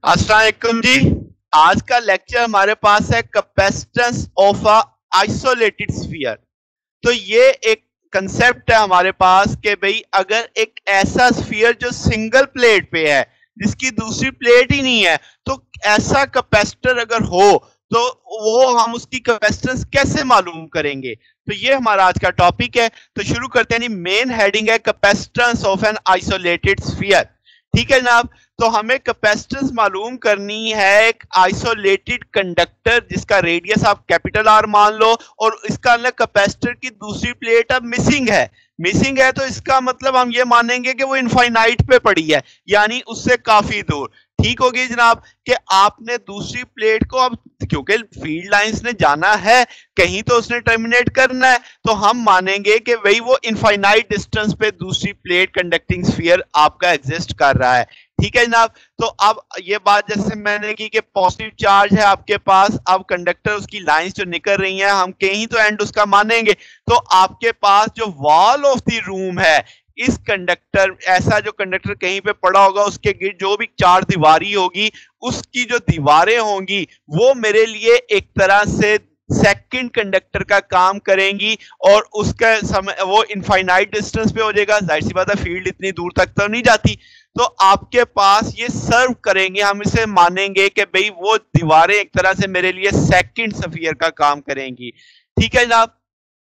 अस्सलाम वालेकुम जी। आज का लेक्चर हमारे पास है capacitance of a isolated sphere. तो ये एक कंसेप्ट है हमारे पास कि भाई अगर एक ऐसा स्फीयर जो सिंगल प्लेट पे है जिसकी दूसरी प्लेट ही नहीं है, तो ऐसा कैपेसिटर अगर हो तो वो हम उसकी कैपेसिटेंस कैसे मालूम करेंगे। तो ये हमारा आज का टॉपिक है। तो शुरू करते हैं। मेन हेडिंग है capacitance of an isolated sphere. ठीक है जनाब। तो हमें कैपेसिटेंस मालूम करनी है एक आइसोलेटेड कंडक्टर जिसका रेडियस आप कैपिटल आर मान लो, और इसका अंदर कैपेसिटर की दूसरी प्लेट अब मिसिंग है। तो इसका मतलब हम ये मानेंगे कि वो इनफाइनाइट पे पड़ी है, यानी उससे काफी दूर। ठीक होगी जनाब कि आपने दूसरी प्लेट को, अब क्योंकि फील्ड लाइंस ने जाना है कहीं तो उसने टर्मिनेट करना है, तो हम मानेंगे कि वही वो इनफाइनाइट डिस्टेंस पे दूसरी प्लेट कंडक्टिंग स्फीयर आपका एग्जिस्ट कर रहा है। ठीक है जनाब। तो अब ये बात जैसे मैंने की कि पॉजिटिव चार्ज है आपके पास, अब कंडक्टर उसकी लाइंस जो निकल रही हैं हम कहीं तो एंड उसका मानेंगे। तो आपके पास जो वॉल ऑफ द रूम है, इस कंडक्टर, ऐसा जो कंडक्टर कहीं पे पड़ा होगा उसके गिर्द जो भी चार दीवारी होगी, उसकी जो दीवारें होंगी वो मेरे लिए एक तरह से सेकंड कंडक्टर का काम करेंगी, और उसका समय वो इनफाइनाइट डिस्टेंस पे हो जाएगा। जाहिर सी बात है फील्ड इतनी दूर तक तो नहीं जाती, तो आपके पास ये सर्व करेंगे, हम इसे मानेंगे कि भाई वो दीवारें एक तरह से मेरे लिए सेकंड स्फीयर का काम करेंगी। ठीक है जनाब।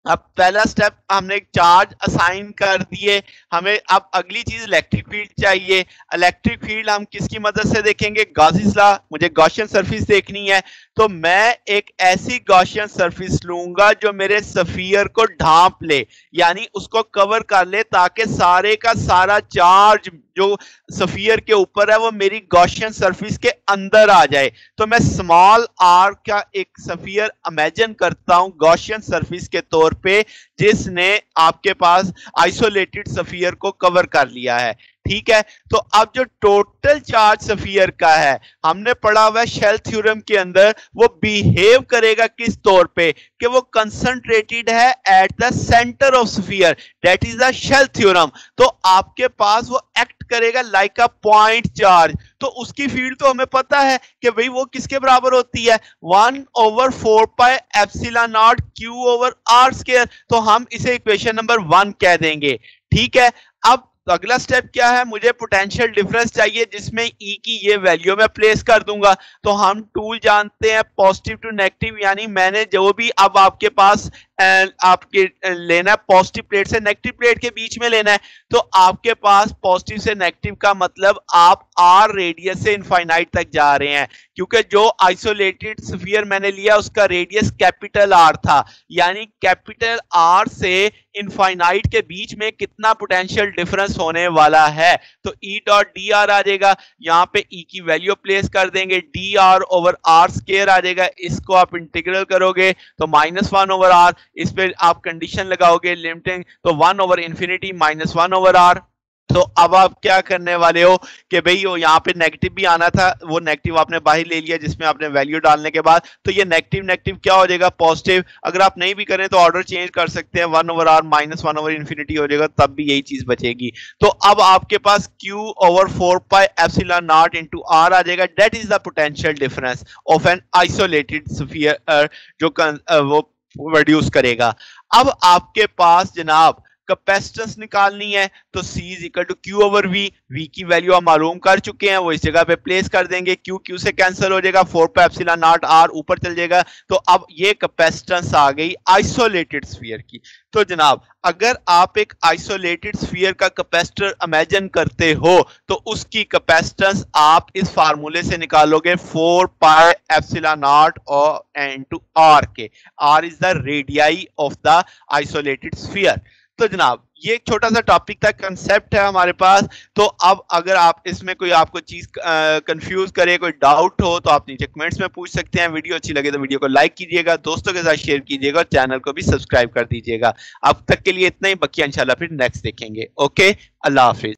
अब पहला स्टेप हमने चार्ज असाइन कर दिए, हमें अब अगली चीज इलेक्ट्रिक फील्ड चाहिए। इलेक्ट्रिक फील्ड हम किसकी मदद से देखेंगे? Gaussian law. मुझे गॉसियन सरफेस देखनी है, तो मैं एक ऐसी गॉसियन सरफेस लूंगा जो मेरे स्फीयर को ढांप ले, यानी उसको कवर कर ले, ताकि सारे का सारा चार्ज जो स्फीयर के ऊपर है वो मेरी गॉसियन सरफेस के अंदर आ जाए। तो मैं स्मॉल आर का एक स्फीयर इमेजिन करता हूं गॉसियन सरफेस के तौर पे, जिसने आपके पास आइसोलेटेड स्फीयर को कवर कर लिया है। ठीक है। तो अब जो टोटल चार्ज स्फीयर का है, हमने पढ़ा हुआ है शेल थ्योरम के अंदर, वो बिहेव करेगा किस तौर पे कि वो कंसंट्रेटेड है at the centre of sphere, that is the shell theorem. तो आपके पास वो एक्ट करेगा लाइक अ पॉइंट चार्ज। तो उसकी फील्ड तो हमें पता है कि भाई वो किसके बराबर होती है, 1/4 pi epsilon not Q over R square. तो हम इसे इक्वेशन नंबर 1 कह देंगे। ठीक है। अब अगला स्टेप क्या है? मुझे पोटेंशियल डिफरेंस चाहिए जिसमें E की ये वैल्यू में प्लेस कर दूंगा। तो हम टूल जानते हैं पॉजिटिव टू नेगेटिव, यानी मैंने जो भी अब आपके पास आपके लेना है पॉजिटिव प्लेट से नेगेटिव प्लेट के बीच में लेना है। तो आपके पास पॉजिटिव से नेगेटिव का मतलब आप R रेडियस से इनफाइनाइट तक जा रहे हैं, क्योंकि जो आइसोलेटेड स्फीयर मैंने लिया उसका रेडियस कैपिटल R था, यानी कैपिटल R से इनफाइनाइट के बीच में कितना पोटेंशियल डिफरेंस होने वाला है। तो E डॉट डी आर आ जाएगा, यहाँ पे E की वैल्यू प्लेस कर देंगे, d r over r square आ जाएगा। इसको आप इंटीग्रल करोगे तो -1 ओवर आर, इस पे आप कंडीशन लगाओगे लिमिटिंग, तो 1 ओवर इंफिनिटी -1 ओवर आर। तो अब आप क्या करने वाले हो कि भाई वो यहाँ पे नेगेटिव भी आना था, वो नेगेटिव आपने बाहर ले लिया जिसमें आपने वैल्यू डालने के बाद, तो ये नेगेटिव क्या हो जाएगा? पॉजिटिव। अगर आप नहीं भी करें तो ऑर्डर चेंज कर सकते हैं, 1 ओवर आर -1 ओवर इंफिनिटी हो जाएगा, तब भी यही चीज बचेगी। तो अब आपके पास Q over 4 pi epsilon not into R आ जाएगा, that is the potential difference of an isolated sphere जो वो प्रोड्यूस करेगा। अब आपके पास जनाब कैपेसिटेंस निकालनी है, तो C is equal to Q over V। V की वैल्यू हम मालूम कर चुके हैं, वो इस जगह पे प्लेस कर देंगे। Q से कैंसिल हो जाएगा, 4 पाई एप्सिलॉन नॉट R ऊपर चल जाएगा। तो अब ये कैपेसिटेंस आ गई आइसोलेटेड स्फीयर की। तो जनाब अगर आप एक आइसोलेटेड स्फीयर का कैपेसिटर इमेजिन करते हो, तो उसकी कैपेसिटेंस आप इस फार्मूले से निकालोगे, 4 pi epsilon not into R के। R is the radii of the isolated sphere. तो जनाब ये छोटा सा टॉपिक था, कंसेप्ट है हमारे पास। तो अब अगर आप इसमें कोई आपको चीज कंफ्यूज करे, कोई डाउट हो, तो आप नीचे कमेंट्स में पूछ सकते हैं। वीडियो अच्छी लगे तो वीडियो को लाइक कीजिएगा, दोस्तों के साथ शेयर कीजिएगा, और चैनल को भी सब्सक्राइब कर दीजिएगा। अब तक के लिए इतना ही, बकिया इंशाल्लाह फिर नेक्स्ट देखेंगे। ओके, अल्लाह हाफिज।